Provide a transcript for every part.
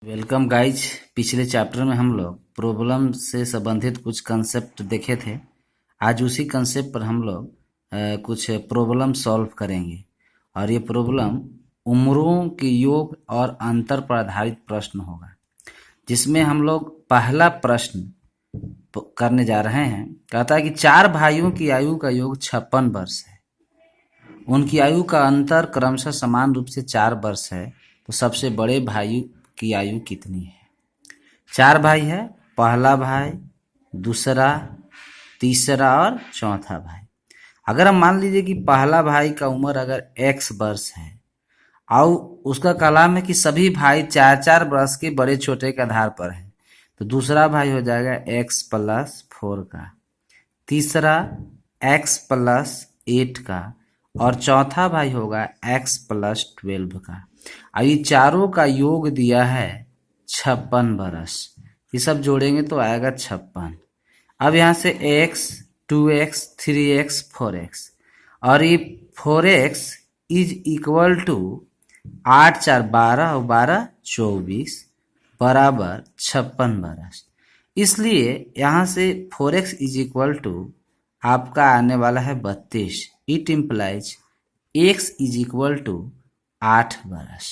Welcome guys. पिछले chapter में हम लोग प्रॉब्लम से संबंधित कुछ कंसेप्ट देखे थे। आज उसी कंसेप्ट पर हम लोग कुछ प्रॉब्लम सॉल्व करेंगे और ये प्रॉब्लम उम्रों के योग और अंतर पर आधारित प्रश्न होगा, जिसमें हम लोग पहला प्रश्न करने जा रहे हैं। कहता है कि 4 भाइयों की आयु का योग 56 वर्ष है। उनकी आयु का अंतर क्रमशः समान रूप से 4 वर्ष है, तो सबसे बड़े भाई की आयु कितनी है? 4 भाई है, पहला भाई, दूसरा, तीसरा और चौथा भाई। अगर हम मान लीजिए कि पहला भाई का उम्र अगर x वर्ष है और उसका कलाम है कि सभी भाई 4-4 वर्ष के बड़े छोटे के आधार पर है, तो दूसरा भाई हो जाएगा x + 4 का, तीसरा x + 8 का और चौथा भाई होगा x + 12 का। अब ये चारों का योग दिया है 56 वर्ष। ये सब जोड़ेंगे तो आएगा 56। अब यहाँ से x, 2x, 3x, 4x और ये 4x इज इक्वल टू 8 4 12 और 12 24 बराबर 56 वर्ष। इसलिए यहाँ से 4x इज इक्वल टू आपका आने वाला है 32। It implies x is equal to 8 वर्ष।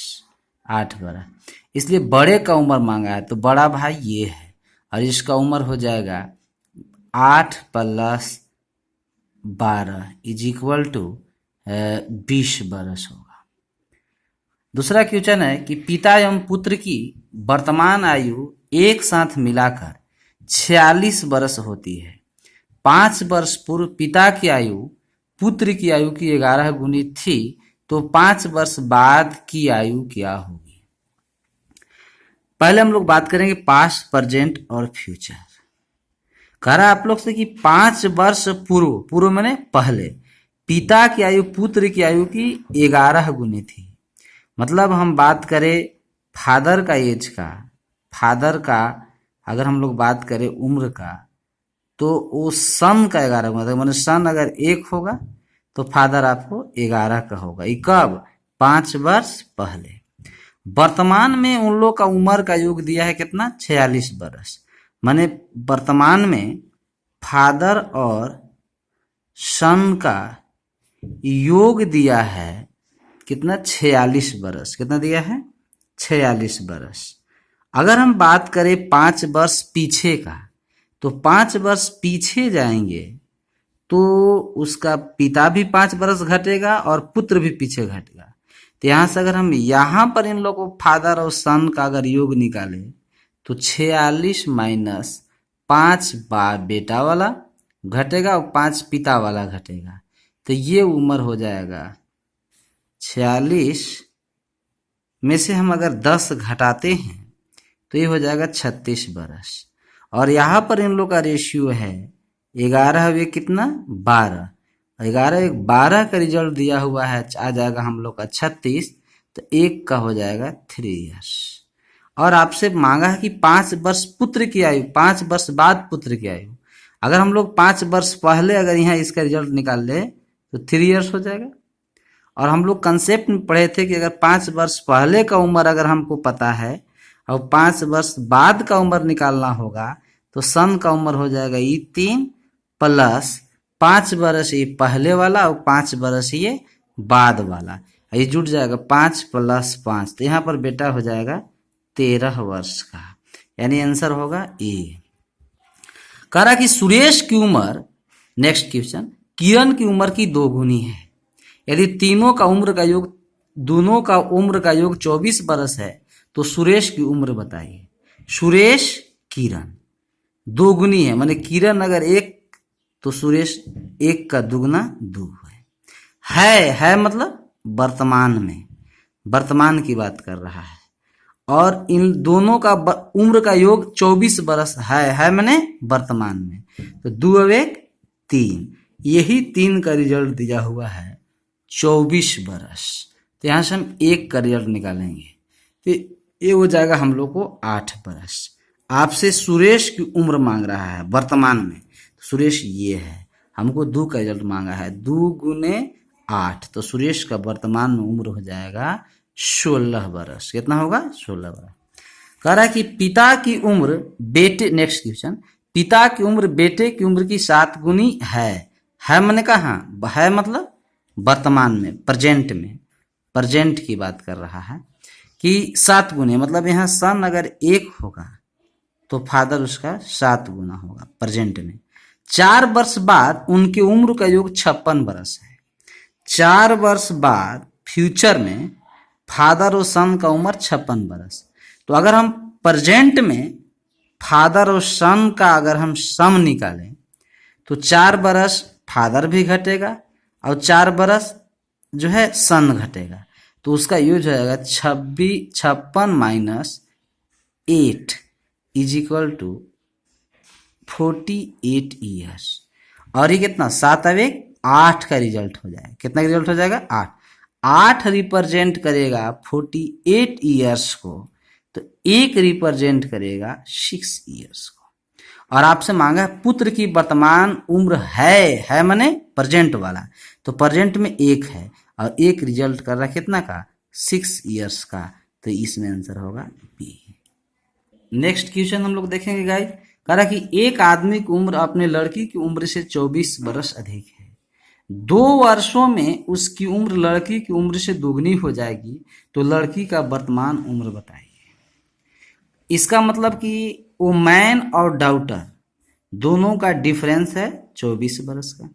8 वर्ष। इसलिए बड़े का उम्र मांगा है, तो बड़ा भाई ये है और इसका उम्र हो जाएगा 8 + 12 इज इक्वल टू 20 वर्ष होगा। दूसरा क्वेश्चन है कि पिता एवं पुत्र की वर्तमान आयु एक साथ मिलाकर 46 वर्ष होती है। 5 वर्ष पूर्व पिता की आयु पुत्र की आयु की 11 गुनी थी, तो 5 वर्ष बाद की आयु क्या होगी? पहले हम लोग बात करेंगे पास्ट, प्रेजेंट और फ्यूचर। कह रहा है आप लोग से कि 5 वर्ष पूर्व मैंने पहले पिता की आयु पुत्र की आयु की 11 गुनी थी। मतलब हम बात करें फादर का एज का, फादर का अगर हम लोग बात करें उम्र का, तो वो सन का 11 गुना था। मैंने सन अगर 1 होगा तो फादर आपको 11 का होगा। ये कब? 5 वर्ष पहले। वर्तमान में उन लोग का उम्र का योग दिया है कितना? 46 वर्ष। माने वर्तमान में फादर और सन का योग दिया है कितना? 46 वर्ष। कितना दिया है? 46 वर्ष। अगर हम बात करें 5 वर्ष पीछे का, तो 5 वर्ष पीछे जाएंगे तो उसका पिता भी 5 वर्ष घटेगा और पुत्र भी पीछे घटेगा। तो यहाँ से अगर हम यहाँ पर इन लोगों को फादर और सन का अगर योग निकाले, तो 46 - 5 बेटा वाला घटेगा और 5 पिता वाला घटेगा, तो ये उम्र हो जाएगा 46 में से हम अगर 10 घटाते हैं तो ये हो जाएगा 36 वर्ष। और यहाँ पर इन लोग का रेशियो है 11 वे कितना? 12। 11 एक 12 का रिजल्ट दिया हुआ है, आ जाएगा हम लोग का 36, तो 1 का हो जाएगा 3 इयर्स। और आपसे मांगा है कि 5 वर्ष पुत्र की आयु, 5 वर्ष बाद पुत्र की आयु। अगर हम लोग 5 वर्ष पहले अगर यहाँ इसका रिजल्ट निकाल ले तो 3 इयर्स हो जाएगा। और हम लोग कंसेप्ट में पढ़े थे कि अगर 5 वर्ष पहले का उम्र अगर हमको पता है और 5 वर्ष बाद का उम्र निकालना होगा, तो सन का उम्र हो जाएगा ये 3 + 5 वर्ष ये पहले वाला और 5 वर्ष ये बाद वाला, ये जुट जाएगा 5 + 5, तो यहाँ पर बेटा हो जाएगा 13 वर्ष का। यानी आंसर होगा ए। कह रहा कि सुरेश की उम्र, नेक्स्ट क्वेश्चन, किरण की उम्र की 2 गुनी है। यदि तीनों का उम्र का योग, दोनों का उम्र का योग 24 वर्ष है, तो सुरेश की उम्र बताइए। सुरेश किरण 2 गुनी है, माने किरण अगर 1 तो सुरेश 1 का दुगना 2 है मतलब वर्तमान में, वर्तमान की बात कर रहा है। और इन दोनों का उम्र का योग 24 वर्ष है माने वर्तमान में, तो 2 और 1 3, यही 3 का रिजल्ट दिया हुआ है 24 वर्ष। तो यहाँ से हम 1 का रिजल्ट निकालेंगे, तो ये हो जाएगा हम लोग को 8 वर्ष। आपसे सुरेश की उम्र मांग रहा है वर्तमान में, सुरेश ये है, हमको 2 का रिजल्ट मांगा है, 2 × 8, तो सुरेश का वर्तमान में उम्र हो जाएगा 16 वर्ष। कितना होगा? 16 वर्ष। कह रहा है कि पिता की उम्र बेटे, नेक्स्ट क्वेश्चन, पिता की उम्र बेटे की उम्र की 7 गुनी है मैंने कहा है मतलब वर्तमान में, प्रेजेंट में, प्रेजेंट की बात कर रहा है कि 7 गुने, मतलब यहाँ सन अगर 1 होगा तो फादर उसका 7 गुना होगा प्रेजेंट में। 4 वर्ष बाद उनकी उम्र का योग 56 वर्ष है। 4 वर्ष बाद फ्यूचर में फादर और सन का उम्र 56 वर्ष। तो अगर हम प्रेजेंट में फादर और सन का अगर हम सम निकालें तो 4 बरस फादर भी घटेगा और 4 बरस जो है सन घटेगा, तो उसका यूज हो जाएगा 56 minus 8 is equal to 48 years. और ये कितना, 7 अब 1 8 का रिजल्ट हो जाएगा। कितना रिजल्ट हो जाएगा, 8। 8 रिप्रेजेंट करेगा 48 ईयर्स को, तो 1 रिप्रेजेंट करेगा 6 ईयर्स को। और आपसे मांगा है पुत्र की वर्तमान उम्र है माने प्रेजेंट वाला, तो प्रेजेंट में 1 है और 1 रिजल्ट कर रहा है कितना का, 6 ईयर्स का, तो इसमें आंसर होगा बी। नेक्स्ट क्वेश्चन हम लोग देखेंगे गाइस। कह रहा कि एक आदमी की उम्र अपने लड़की की उम्र से 24 वर्ष अधिक है। 2 वर्षों में उसकी उम्र लड़की की उम्र से दोगुनी हो जाएगी, तो लड़की का वर्तमान उम्र बताइए। इसका मतलब कि वो मैन और डॉटर दोनों का डिफरेंस है 24 वर्ष का।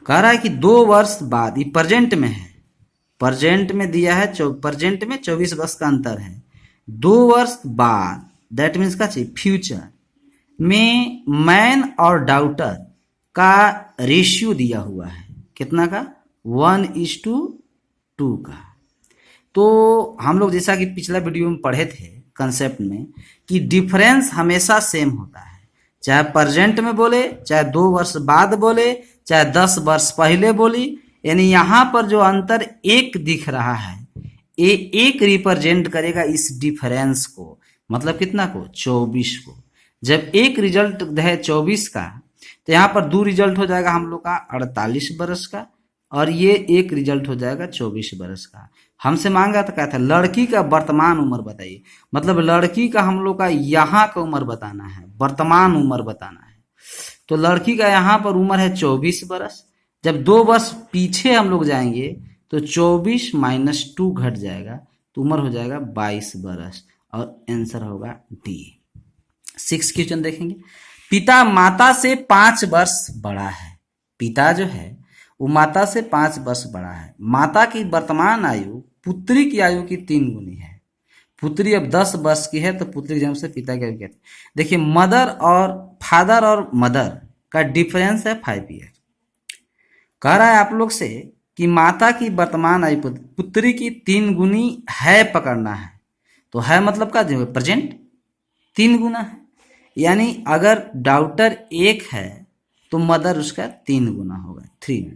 कह रहा है कि 2 वर्ष बाद, ये प्रेजेंट में है, प्रेजेंट में दिया है, प्रेजेंट में 24 वर्ष का अंतर है। 2 वर्ष बाद दैट मीन्स का चाहिए फ्यूचर में मैन और डॉटर का रेशियो दिया हुआ है, कितना का, 1:2 का। तो हम लोग जैसा कि पिछला वीडियो में पढ़े थे कंसेप्ट में कि डिफरेंस हमेशा सेम होता है, चाहे प्रेजेंट में बोले, चाहे 2 वर्ष बाद बोले, चाहे 10 वर्ष पहले बोली, यानी यहाँ पर जो अंतर 1 दिख रहा है, ये 1 रिप्रेजेंट करेगा इस डिफरेंस को, मतलब कितना को, 24 को। जब 1 रिजल्ट है 24 का, तो यहाँ पर 2 रिजल्ट हो जाएगा हम लोग का 48 वर्ष का, और ये 1 रिजल्ट हो जाएगा 24 वर्ष का। हमसे मांगा था, क्या था, लड़की का वर्तमान उम्र बताइए, मतलब लड़की का हम लोग का यहाँ का उम्र बताना है, वर्तमान उम्र बताना है। तो लड़की का यहाँ पर उम्र है 24 वर्ष। जब 2 वर्ष पीछे हम लोग जाएंगे तो 24 माइनस 2 घट जाएगा, तो उम्र हो जाएगा 22 वर्ष, और आंसर होगा डी। 6 क्वेश्चन देखेंगे। पिता माता से 5 वर्ष बड़ा है। पिता जो है वो माता से 5 वर्ष बड़ा है। माता की वर्तमान आयु पुत्री की आयु की 3 गुनी है। पुत्री अब 10 वर्ष की है, तो पुत्री जन्म से पिता की आयु कहते हैं। देखिए मदर और फादर और मदर का डिफरेंस है 5 ईयर। कह रहा है आप लोग से कि माता की वर्तमान आयु पुत्री की 3 गुनी है पकड़ना है, तो है मतलब क्या देंगे, प्रेजेंट 3 गुना है, यानी अगर डॉटर 1 है तो मदर उसका 3 गुना होगा, 3।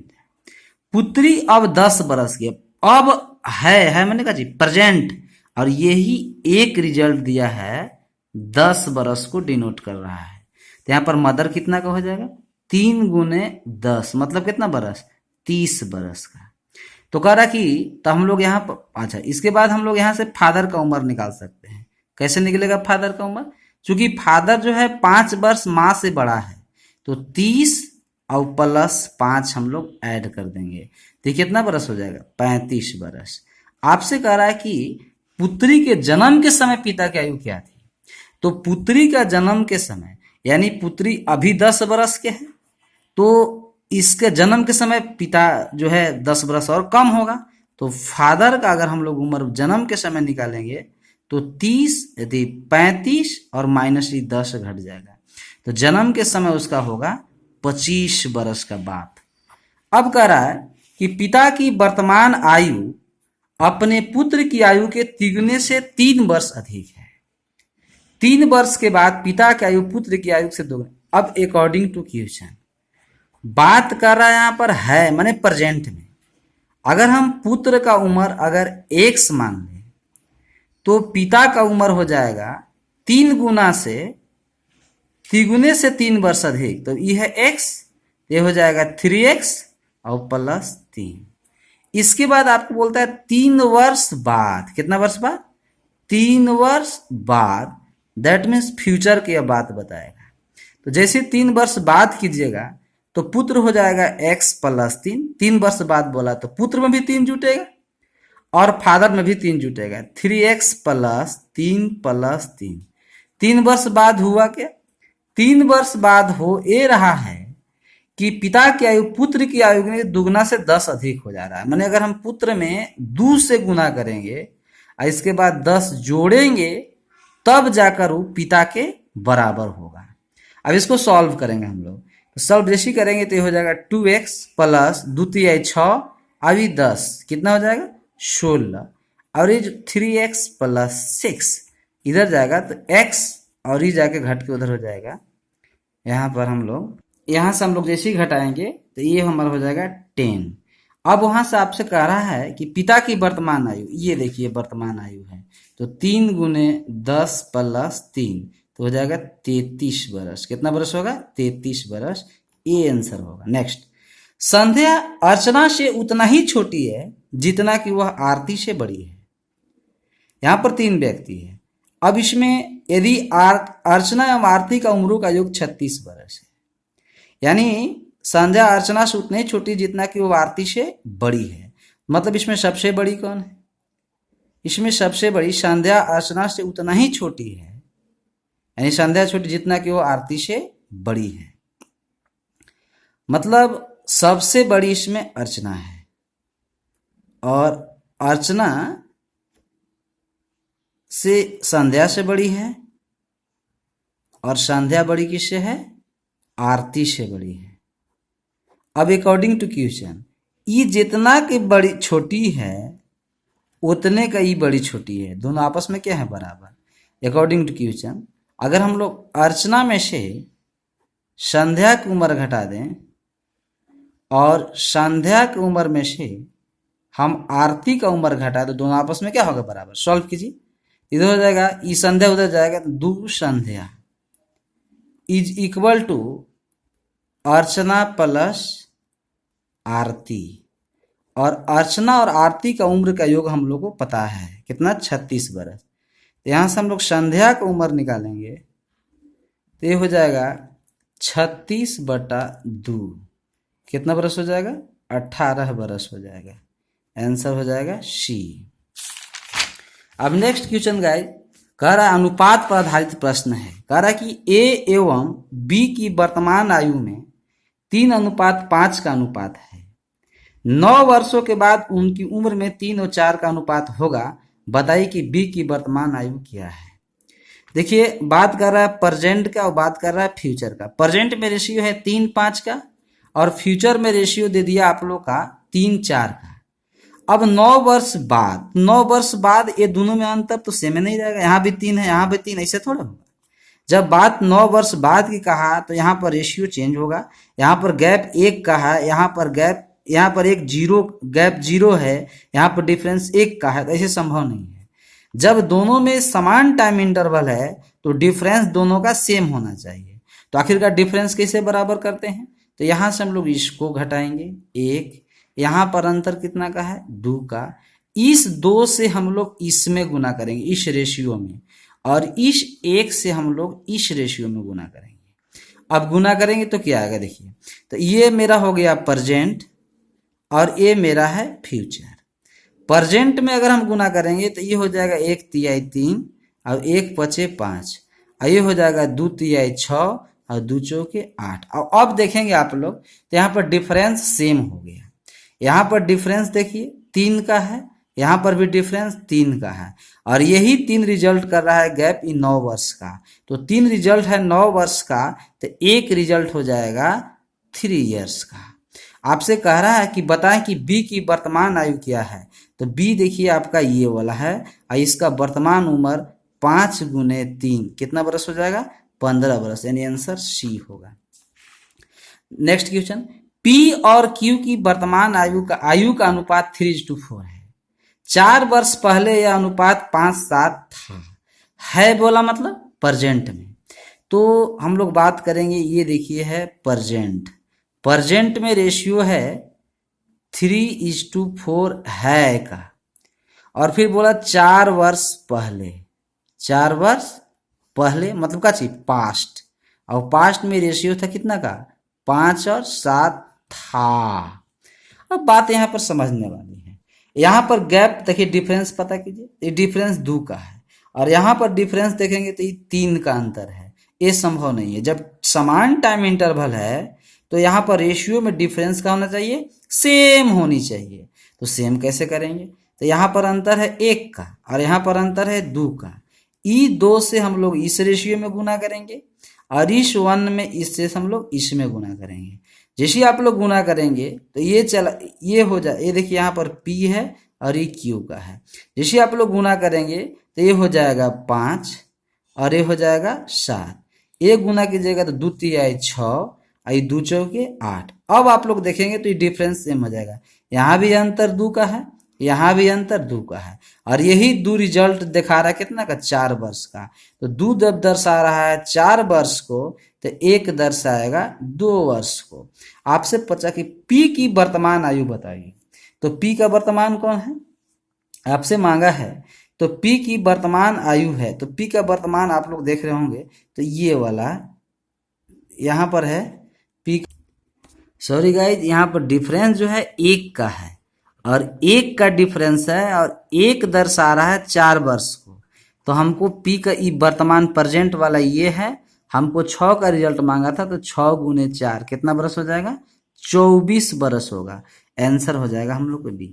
पुत्री अब 10 बरस की, अब है मैंने कहा जी प्रेजेंट, और यही 1 रिजल्ट दिया है 10 बरस को डिनोट कर रहा है। तो यहाँ पर मदर कितना का हो जाएगा, 3 गुने 10 मतलब कितना बरस, 30 बरस का। तो कह रहा कि तो हम लोग यहाँ पर, अच्छा इसके बाद हम लोग यहाँ से फादर का उम्र निकाल सकते हैं। कैसे निकलेगा फादर का उम्र, क्योंकि फादर जो है 5 वर्ष माँ से बड़ा है, तो 30 और प्लस 5 हम लोग ऐड कर देंगे, तो कितना बरस हो जाएगा, 35 बरस। आपसे कह रहा है कि पुत्री के जन्म के समय पिता की आयु क्या थी, तो पुत्री का जन्म के समय, यानी पुत्री अभी 10 बरस के है, तो इसके जन्म के समय पिता जो है 10 बरस और कम होगा। तो फादर का अगर हम लोग उम्र जन्म के समय निकालेंगे तो 30 यदि 35 और माइनस 10 घट जाएगा, तो जन्म के समय उसका होगा 25 बरस का बाप। अब कह रहा है कि पिता की वर्तमान आयु अपने पुत्र की आयु के तिगुने से 3 वर्ष अधिक है। 3 वर्ष के बाद पिता की आयु पुत्र की आयु से 2। अब अकॉर्डिंग टू क्वेश्चन बात कर रहा है यहाँ पर है माने प्रेजेंट में, अगर हम पुत्र का उम्र अगर x मान लें तो पिता का उम्र हो जाएगा 3 गुना से, तिगुने से 3 वर्ष अधिक, तो ये है x, ये हो जाएगा 3x और प्लस 3। इसके बाद आपको बोलता है 3 वर्ष बाद, कितना वर्ष बाद, 3 वर्ष बाद, दैट मीन्स फ्यूचर की यह बात बताएगा। तो जैसे 3 वर्ष बाद कीजिएगा तो पुत्र हो जाएगा x प्लस 3, 3 वर्ष बाद बोला तो पुत्र में भी 3 जुटेगा और फादर में भी 3 जुटेगा, 3x प्लस 3 प्लस 3। 3 वर्ष बाद हुआ क्या? 3 वर्ष बाद हो ये रहा है कि पिता की आयु पुत्र की आयु में दुगना से 10 अधिक हो जा रहा है। माने अगर हम पुत्र में 2 से गुना करेंगे और इसके बाद 10 जोड़ेंगे तब जाकर वो पिता के बराबर होगा। अब इसको सॉल्व करेंगे हम लोग, तो सॉल्व जैसे करेंगे तो ये हो जाएगा 2x प्लस 2 3 6 अभी 10 कितना हो जाएगा 16, और ये 3x प्लस 6 इधर जाएगा तो x और ये जाके घट के उधर हो जाएगा। यहाँ पर हम लोग यहाँ से हम लोग जैसे ही घटाएंगे तो ये हमारा हो जाएगा 10। अब वहां से आपसे कह रहा है कि पिता की वर्तमान आयु, ये देखिए वर्तमान आयु है, तो 3 गुने 10 प्लस 3 तो हो जाएगा 33 वर्ष। कितना वर्ष होगा? 33 वर्ष, ये आंसर होगा। नेक्स्ट, संध्या अर्चना से उतना ही छोटी है जितना कि वह आरती से बड़ी है। यहाँ पर 3 व्यक्ति है। अब इसमें यदि अर्चना एवं आरती का उम्रों का योग 36 वर्ष है, यानी संध्या अर्चना से उतनी छोटी जितना कि वो आरती से बड़ी है। मतलब इसमें सबसे बड़ी कौन है? इसमें सबसे बड़ी संध्या अर्चना से उतना ही छोटी है, यानी संध्या छोटी जितना कि वो आरती से बड़ी है। मतलब सबसे बड़ी इसमें अर्चना है और अर्चना से संध्या से बड़ी है और संध्या बड़ी किससे है? आरती से बड़ी है। अब अकॉर्डिंग टू क्वेश्चन, ये जितना की बड़ी छोटी है उतने का ही बड़ी छोटी है, दोनों आपस में क्या है? बराबर। अकॉर्डिंग टू क्वेश्चन, अगर हम लोग अर्चना में से संध्या की उम्र घटा दें और संध्या की उम्र में से हम आरती का उम्र घटा दें, दोनों आपस में क्या होगा? बराबर। सॉल्व कीजिए, इधर हो जाएगा ई संध्या उधर जाएगा तो 2 Sandhya is equal to Archana plus Aarti, और अर्चना और आरती का उम्र का योग हम लोग को पता है कितना? 36 वर्ष। तो यहाँ से हम लोग संध्या का उम्र निकालेंगे तो ये हो जाएगा 36/2, कितना बरस हो जाएगा? 18 बरस हो जाएगा। आंसर हो जाएगा सी। अब नेक्स्ट क्वेश्चन गाइस, कह रहा है अनुपात पर आधारित प्रश्न है। कह रहा है कि ए एवं बी की वर्तमान आयु में 3:5 का अनुपात है। 9 वर्षों के बाद उनकी उम्र में 3 और 4 का अनुपात होगा। बताइए कि बी की वर्तमान आयु क्या है। देखिए बात कर रहा है प्रेजेंट का और बात कर रहा है फ्यूचर का। प्रेजेंट में रेशियो है 3:5 का और फ्यूचर में रेशियो दे दिया आप लोग का 3:4 का। अब 9 वर्ष बाद ये दोनों में अंतर तो सेम नहीं रहेगा, यहाँ भी 3 है यहाँ भी 3, ऐसे थोड़ा होगा। जब बात 9 वर्ष बाद की कहा तो यहाँ पर रेशियो चेंज होगा, यहाँ पर गैप 1 का है, यहाँ पर एक गैप 0 है, यहाँ पर डिफरेंस 1 का है, तो ऐसे संभव नहीं है। जब दोनों में समान टाइम इंटरवल है तो डिफरेंस दोनों का सेम होना चाहिए। तो आखिरकार डिफरेंस कैसे बराबर करते हैं? तो यहाँ से हम लोग इसको घटाएंगे 1, यहाँ पर अंतर कितना का है? 2 का। इस 2 से हम लोग इसमें गुना करेंगे, इस रेशियो में, और इस 1 से हम लोग इस रेशियो में गुना करेंगे। अब गुना करेंगे तो क्या आएगा? देखिए, तो ये मेरा हो गया प्रेजेंट और ये मेरा है फ्यूचर। प्रेजेंट में अगर हम गुना करेंगे तो ये हो जाएगा 1 तिहाई 3 और 1 पचे 5, और ये हो जाएगा 2 तिहाई 6 और 2 चौके 8। और अब देखेंगे आप लोग तो यहाँ पर डिफरेंस सेम हो गया। यहाँ पर डिफरेंस देखिए 3 का है, यहाँ पर भी डिफरेंस 3 का है, और यही 3 रिजल्ट कर रहा है गैप इन 9 वर्ष का। तो 3 रिजल्ट है 9 वर्ष का, तो 1 रिजल्ट हो जाएगा 3 इयर्स का। आपसे कह रहा है कि बताएं कि बी की वर्तमान आयु क्या है। तो बी देखिए आपका ये वाला है और इसका वर्तमान उम्र 5 गुने 3 कितना बरस हो जाएगा? 15 बरस, यानी आंसर सी होगा। नेक्स्ट क्वेश्चन, पी और क्यू की वर्तमान आयु का अनुपात 3:4 है। 4 वर्ष पहले यह अनुपात 5:7 था। है बोला मतलब प्रेजेंट में। तो हम लोग बात करेंगे, ये देखिए है प्रेजेंट में रेशियो है 3:4 है का, और फिर बोला 4 वर्ष पहले, 4 वर्ष पहले मतलब का चीज पास्ट, और पास्ट में रेशियो था कितना का 5 और 7 था। अब बात यहाँ पर समझने वाली है, यहाँ पर गैप देखिए, डिफरेंस पता कीजिए, ये डिफरेंस 2 का है, और यहाँ पर डिफरेंस देखेंगे तो ये 3 का अंतर है। ये संभव नहीं है, जब समान टाइम इंटरवल है तो यहाँ पर रेशियो में डिफरेंस का होना चाहिए, सेम होनी चाहिए। तो सेम कैसे करेंगे, तो यहाँ पर अंतर है 1 का और यहाँ पर अंतर है 2 का। ई 2 से हम लोग इस रेशियो में गुना करेंगे और इस 1 में इससे हम लोग इसमें गुना करेंगे। जैसे आप लोग गुना करेंगे तो ये हो जाए, ये देखिए यहाँ पर P है और ये Q का है। जैसे आप लोग गुना करेंगे तो ये हो जाएगा 5 और ये हो जाएगा 7। एक गुना कीजिएगा तो 2 तिहाई 6 और ये 2 चौके 8। अब आप लोग देखेंगे तो ये डिफरेंस सेम हो जाएगा, यहाँ भी अंतर 2 का है, यहाँ भी अंतर 2 का है, और यही 2 रिजल्ट दिखा रहा है कितना का 4 वर्ष का। तो 2 जब दर्शा रहा है 4 वर्ष को तो 1 दर्शाएगा 2 वर्ष को। आपसे पूछा कि P की वर्तमान आयु बताइए, तो P का वर्तमान कौन है आपसे मांगा है, तो P की वर्तमान आयु है, तो P का वर्तमान आप लोग देख रहे होंगे तो ये वाला यहाँ पर है P। सॉरी गाइज, यहाँ पर डिफरेंस जो है 1 का है और 1 का डिफरेंस है और 1 दर्शा रहा है 4 वर्ष को। तो हमको P का वर्तमान प्रेजेंट वाला ये है, हमको 6 का रिजल्ट मांगा था, तो 6 गुने 4 कितना बरस हो जाएगा 24 बरस होगा। आंसर हो जाएगा हम लोग को बी।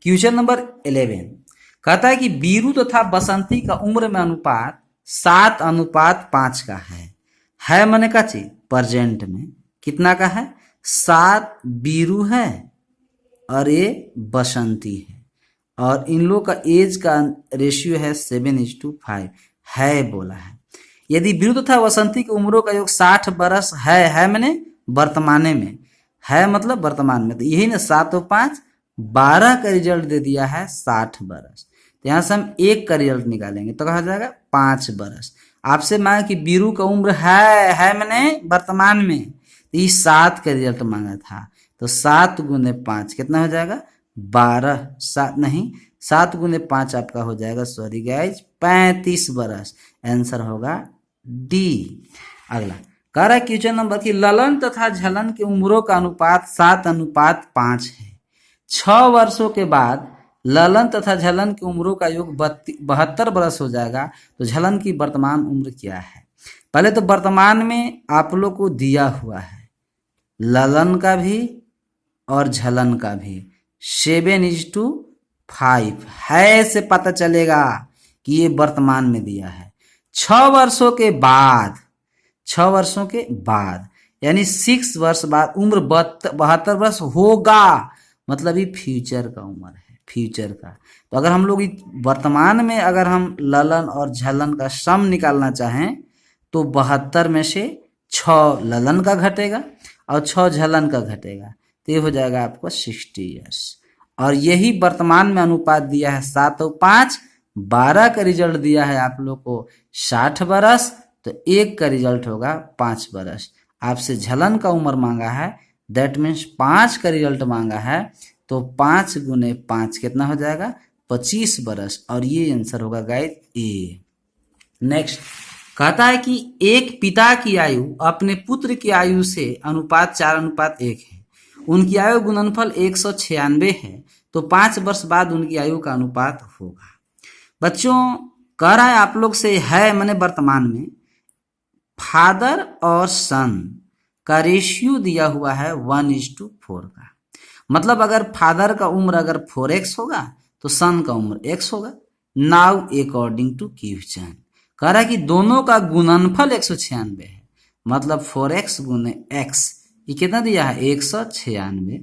क्वेश्चन नंबर 11 कहता है कि बीरू तथा बसंती का उम्र में अनुपात 7:5 का है मने का चीज प्रेजेंट में कितना का है 7 बीरू है और ये बसंती है, और इन लोग का एज का रेशियो है 7:5 है बोला है। यदि बीरू तथा बसंती की उम्रों का योग 60 बरस है मैंने वर्तमाने में है, मतलब वर्तमान में, तो यही ना 7 और 5 12 का रिजल्ट दे दिया है 60 बरस। तो यहाँ से हम 1 का रिजल्ट निकालेंगे तो कहा जाएगा 5 बरस। आपसे मांगा कि बीरू का उम्र है मैंने वर्तमान में, तो ये 7 का रिजल्ट मांगा था, तो 7 गुने 5 कितना हो जाएगा 12, 7 नहीं 7 गुने 5 आपका हो जाएगा, सॉरी गाइज 35 बरस। आंसर होगा डी। अगला कह रहा है क्वेश्चन नंबर कि ललन तथा झलन की उम्रों का अनुपात 7:5 है। 6 वर्षों के बाद ललन तथा झलन की उम्रों का योग 72 बरस हो जाएगा। तो झलन की वर्तमान उम्र क्या है, पहले तो वर्तमान में आप लोग को दिया हुआ है ललन का भी और झलन का भी 7:5 है, से पता चलेगा कि ये वर्तमान में दिया है। 6 वर्षों के बाद, 6 वर्षों के बाद यानी 6 वर्ष बाद उम्र 72 वर्ष होगा, मतलब ये फ्यूचर का उम्र है, फ्यूचर का। तो अगर हम लोग वर्तमान में अगर हम ललन और झलन का सम निकालना चाहें तो 72 में से 6 ललन का घटेगा और 6 झलन का घटेगा, तो ये हो जाएगा आपको 60 ईयर्स। और यही वर्तमान में अनुपात दिया है 7 और 5, 12 का रिजल्ट दिया है आप लोग को 60 बरस, तो 1 का रिजल्ट होगा 5 बरस। आपसे झलन का उम्र मांगा है, दैट मीन्स 5 का रिजल्ट मांगा है, तो 5 गुने 5 कितना हो जाएगा 25 बरस, और ये आंसर होगा गाइस ए। नेक्स्ट कहता है कि एक पिता की आयु अपने पुत्र की आयु से अनुपात 4:1 है, उनकी आयु गुणनफल 196 है, तो 5 वर्ष बाद उनकी आयु का अनुपात होगा। बच्चों कह रहा है आप लोग से है मैंने वर्तमान में फादर और सन का रेशियो दिया हुआ है 1:4 का, मतलब अगर फादर का उम्र अगर 4x होगा तो सन का उम्र x होगा। नाउ अकॉर्डिंग टू क्वेश्चन कह रहा है कि दोनों का गुणनफल 196 है, मतलब 4x गुने x, ये कितना दिया है 196,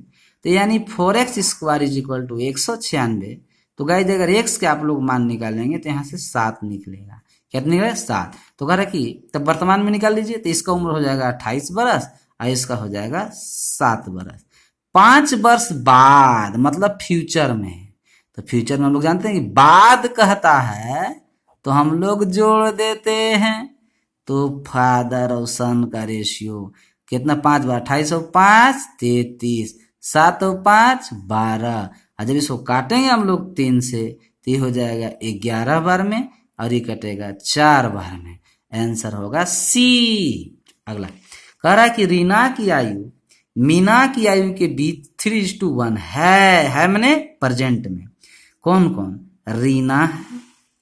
तो यानी 4x square is equal to 196। तो गाइस अगर x के आप लोग मान निकालेंगे तो यहाँ से 7 निकलेगा, कितना निकलेगा 7। तो कह रहा है कि तब वर्तमान में निकाल लीजिए, तो इसका उम्र हो जाएगा 28 बरस और इसका हो जाएगा 7 बरस। 5 वर्ष बाद मतलब फ्यूचर में, तो फ्यूचर में हम लोग जानते हैं कि बाद कहता है तो हम लोग जोड़ देते हैं, तो फादर और सन का रेशियो कितना 5 बार 28 और 5 33, 7 और 5 12, और जब इसको काटेंगे हम लोग 3 से तो ये हो जाएगा 11 बार में और ये कटेगा 4 बार में। आंसर होगा सी। अगला कह रहा है कि रीना की आयु मीना की आयु के बीच 3:1 है मैंने प्रेजेंट में। कौन कौन? रीना है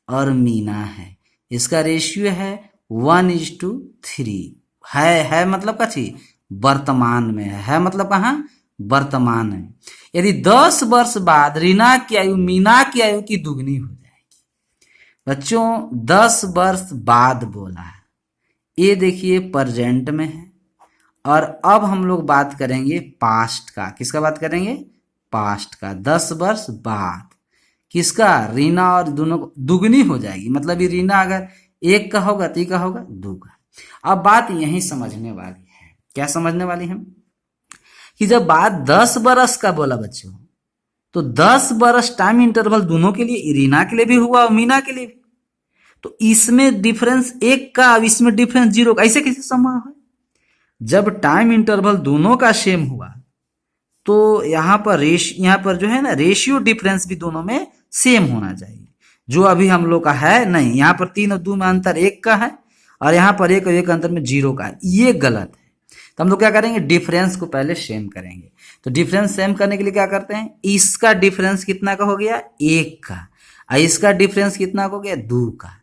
और मीना है। इसका रेशियो है 1:3। है मतलब कथी? वर्तमान में है मतलब कहाँ? वर्तमान में। यदि 10 वर्ष बाद रीना की आयु मीना की आयु की दुगनी हो जाएगी। बच्चों 10 वर्ष बाद बोला है, ये देखिए प्रेजेंट में है। और अब हम लोग बात करेंगे पास्ट का। किसका बात करेंगे? पास्ट का। 10 वर्ष बाद किसका? रीना और दोनों को दुगनी हो जाएगी। मतलब ये रीना अगर 1 का होगा तो ये का होगा 2 का। अब बात यही समझने वाली है। क्या समझने वाली है? कि जब बात 10 बरस का बोला बच्चों, तो 10 बरस टाइम इंटरवल दोनों के लिए, रीना के लिए भी हुआ और मीना के लिए भी। तो इसमें डिफरेंस 1 का, अब इसमें डिफरेंस 0 का, ऐसे कैसे संभव है? जब टाइम इंटरवल दोनों का सेम हुआ तो यहाँ पर जो है ना, रेशियो डिफरेंस भी दोनों में सेम होना चाहिए। जो अभी हम लोग का है नहीं, यहाँ पर 3 और 2 में अंतर 1 का है और यहाँ पर 1 और 1 अंतर में 0 का है। ये गलत है। तो हम लोग क्या करेंगे? डिफरेंस को पहले सेम करेंगे। तो डिफरेंस सेम करने के लिए क्या करते हैं? इसका डिफरेंस कितना का हो गया? 1 का। और इसका डिफरेंस कितना का हो गया? 2 का।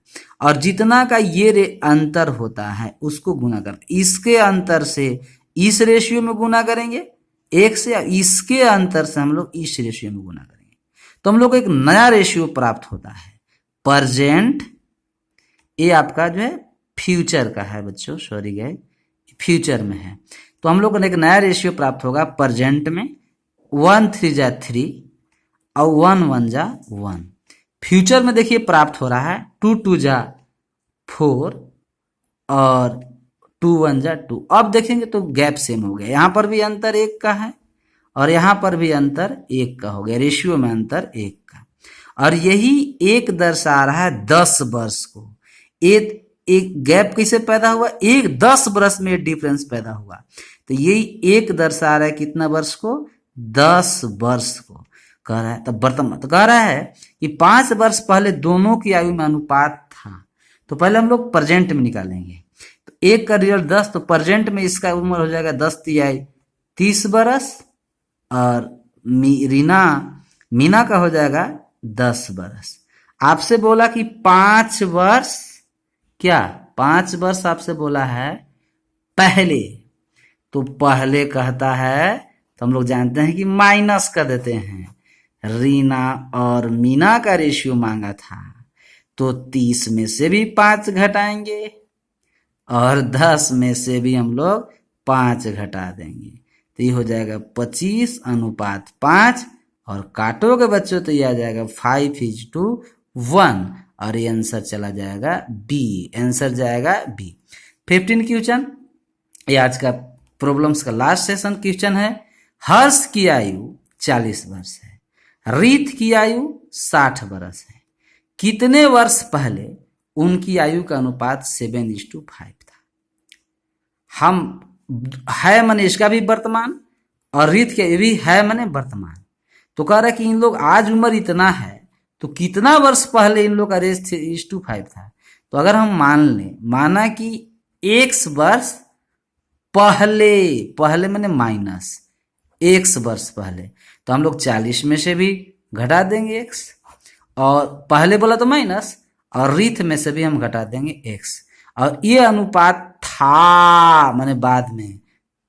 और जितना का ये अंतर होता है उसको गुना करते, इसके अंतर से इस रेशियो में गुना करेंगे 1 से, इसके अंतर से हम लोग इस रेशियो में गुना करेंगे। तो हम लोग को एक नया रेशियो प्राप्त होता है प्रेजेंट। ये आपका जो है फ्यूचर का है बच्चों, सॉरी गाइस, फ्यूचर में है। तो हम लोग को एक नया रेशियो प्राप्त होगा प्रेजेंट में। 1 3 जा 3 और 1 1 जा 1। फ्यूचर में देखिए प्राप्त हो रहा है 2 2 जा 4 और 2 1 जा 2। अब देखेंगे तो गैप सेम हो गया। यहाँ पर भी अंतर 1 का है और यहाँ पर भी अंतर 1 का हो गया। रेशियो में अंतर 1 का। और यही 1 दर्शा रहा है 10 वर्ष को। एक गैप कैसे पैदा हुआ? 10 वर्ष में डिफरेंस पैदा हुआ। तो यही 1 दर्शा रहा है कितना वर्ष को? 10 वर्ष को कह रहा है। तब वर्तमान तो कह रहा है कि 5 वर्ष पहले दोनों की आयु में अनुपात था। तो पहले हम लोग प्रेजेंट में निकालेंगे। तो 1 का रिजल्ट 10, तो प्रेजेंट में इसका उम्र हो जाएगा 10 तिहाई 30 वर्ष और मीना का हो जाएगा 10 वर्ष। आपसे बोला कि 5 वर्ष, क्या 5 वर्ष आपसे बोला है पहले, तो पहले कहता है तो हम लोग जानते हैं कि माइनस कर देते हैं। रीना और मीना का रेशियो मांगा था तो 30 में से भी 5 घटाएंगे और 10 में से भी हम लोग 5 घटा देंगे। तो ये हो जाएगा 25:5 और काटोगे बच्चों तो ये आ जाएगा 5:1 और ये आंसर चला जाएगा बी। आंसर जाएगा बी। 15 क्वेश्चन, ये आज का प्रॉब्लम्स का लास्ट सेशन क्वेश्चन है। हर्ष की आयु 40 वर्ष है, रीत की आयु 60 वर्ष है। कितने वर्ष पहले उनकी आयु का अनुपात 7:5 था? हम है माने इसका भी वर्तमान और रीत के भी है माने वर्तमान। तो कह रहा है कि इन लोग आज उम्र इतना है तो कितना वर्ष पहले इन लोग का रेस 3:5 था। तो अगर हम मान लें, माना कि x वर्ष पहले माने माइनस x वर्ष पहले, तो हम लोग 40 में से भी घटा देंगे x, और पहले बोला तो माइनस, और रीत में से भी हम घटा देंगे x, और ये अनुपात था माने बाद में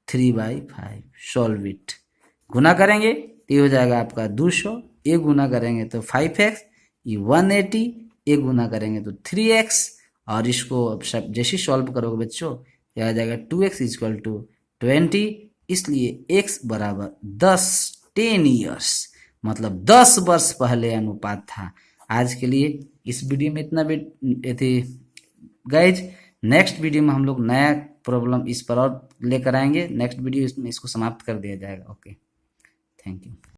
3/5। Solve it. गुना करेंगे तो ये हो जाएगा आपका 200, ये गुना करेंगे तो 5x, ये 180, ये गुना करेंगे तो 3x, और इसको अब सब जैसे सॉल्व करोगे बच्चों ये आ जाएगा 2x = 20। इसलिए x बराबर 10 ईयर्स, मतलब 10 वर्ष पहले अनुपात था। आज के लिए इस वीडियो में इतना भी गाइज। नेक्स्ट वीडियो में हम लोग नया प्रॉब्लम इस पर और लेकर आएंगे। नेक्स्ट वीडियो इसमें इसको समाप्त कर दिया जाएगा। Okay, thank you.